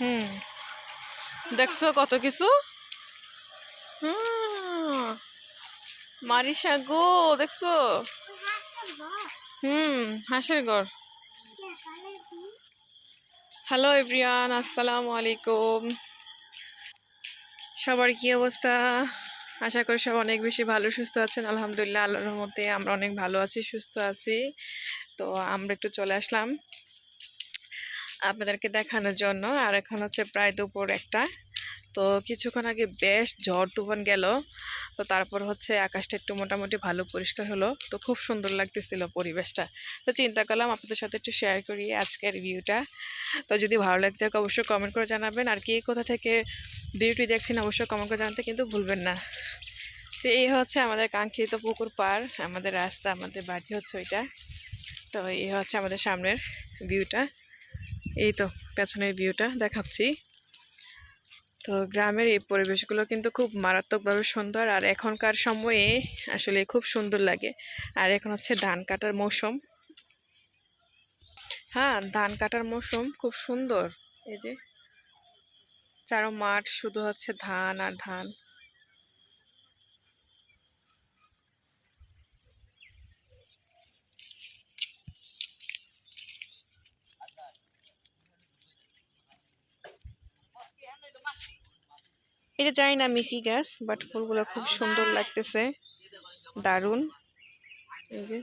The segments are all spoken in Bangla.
হুম, দেখছো কত কিছু। হুম, মারিসা গো, দেখছো? হুম, হাঁসের ঘর। হ্যালো এভরিওয়ান, আসসালামু আলাইকুম। সবার কি অবস্থা? আশা করি সব অনেক বেশি ভালো সুস্থ আছেন। আলহামদুলিল্লাহ, আল্লাহর রহমতে আমরা অনেক ভালো আছি, সুস্থ আছি। তো আমরা একটু চলে আসলাম আপনাদেরকে দেখানোর জন্য। আর এখন হচ্ছে প্রায় দুপুর একটা। তো কিছুক্ষণ আগে বেশ ঝড় তুফান গেল। তো তারপর হচ্ছে আকাশটা একটু মোটামুটি ভালো পরিষ্কার হলো, তো খুব সুন্দর লাগতেছিল পরিবেশটা। তো চিন্তা করলাম আপনাদের সাথে একটু শেয়ার করি আজকের ভিউটা। তো যদি ভালো লাগতে থাকে অবশ্যই কমেন্ট করে জানাবেন, আর কে কোথা থেকে ভিউটি দেখছেন অবশ্যই কমেন্ট করে জানাতে কিন্তু ভুলবেন না। তো এই হচ্ছে আমাদের কাঙ্ক্ষিত পুকুর পাড়, আমাদের রাস্তা, আমাদের বাড়ি হচ্ছে ওইটা। তো এই হচ্ছে আমাদের সামনের ভিউটা, এই তো পেছনের ভিউটা দেখাচ্ছি। তো গ্রামের এই পরিবেশগুলো কিন্তু খুব মারাত্মকভাবে সুন্দর, আর এখনকার সময়ে আসলে খুব সুন্দর লাগে। আর এখন হচ্ছে ধান কাটার মৌসুম। হ্যাঁ, ধান কাটার মৌসুম, খুব সুন্দর। এই যে চারো মাঠ শুধু হচ্ছে ধান আর ধান। এটা জানি না আমি কি গাছ, বাট ফুলগুলো খুব সুন্দর লাগতেছে, দারুণ। এই যে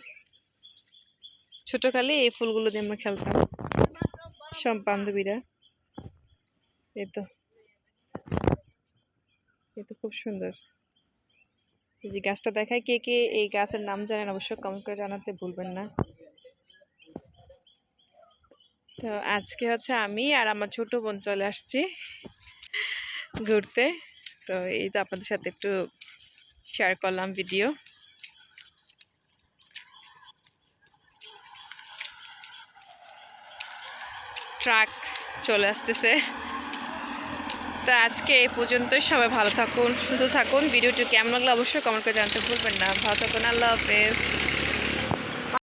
ছোটকালে এই ফুলগুলো দিয়ে আমরা খেলতাম সব বান্ধবীরা। এই তো, এই তো খুব সুন্দর। এই যে গাছটা দেখায়, কে কে এই গাছের নাম জানেন অবশ্যই কমেন্ট করে জানাতে ভুলবেন না। তো আজকে হচ্ছে আমি আর আমার ছোট বোন চলে আসছি ঘুরতে। তো এই তো আপনাদের সাথে একটু শেয়ার করলাম ভিডিও। ট্রাক চলে আসতেছে। তো আজকে এই পর্যন্তই, সবাই ভালো থাকুন, সুস্থ থাকুন। ভিডিওটি কেমন লাগলো অবশ্যই কমেন্ট করে জানাতে ভুলবেন না। ভালো থাকুন, আল্লাহ হাফেজ।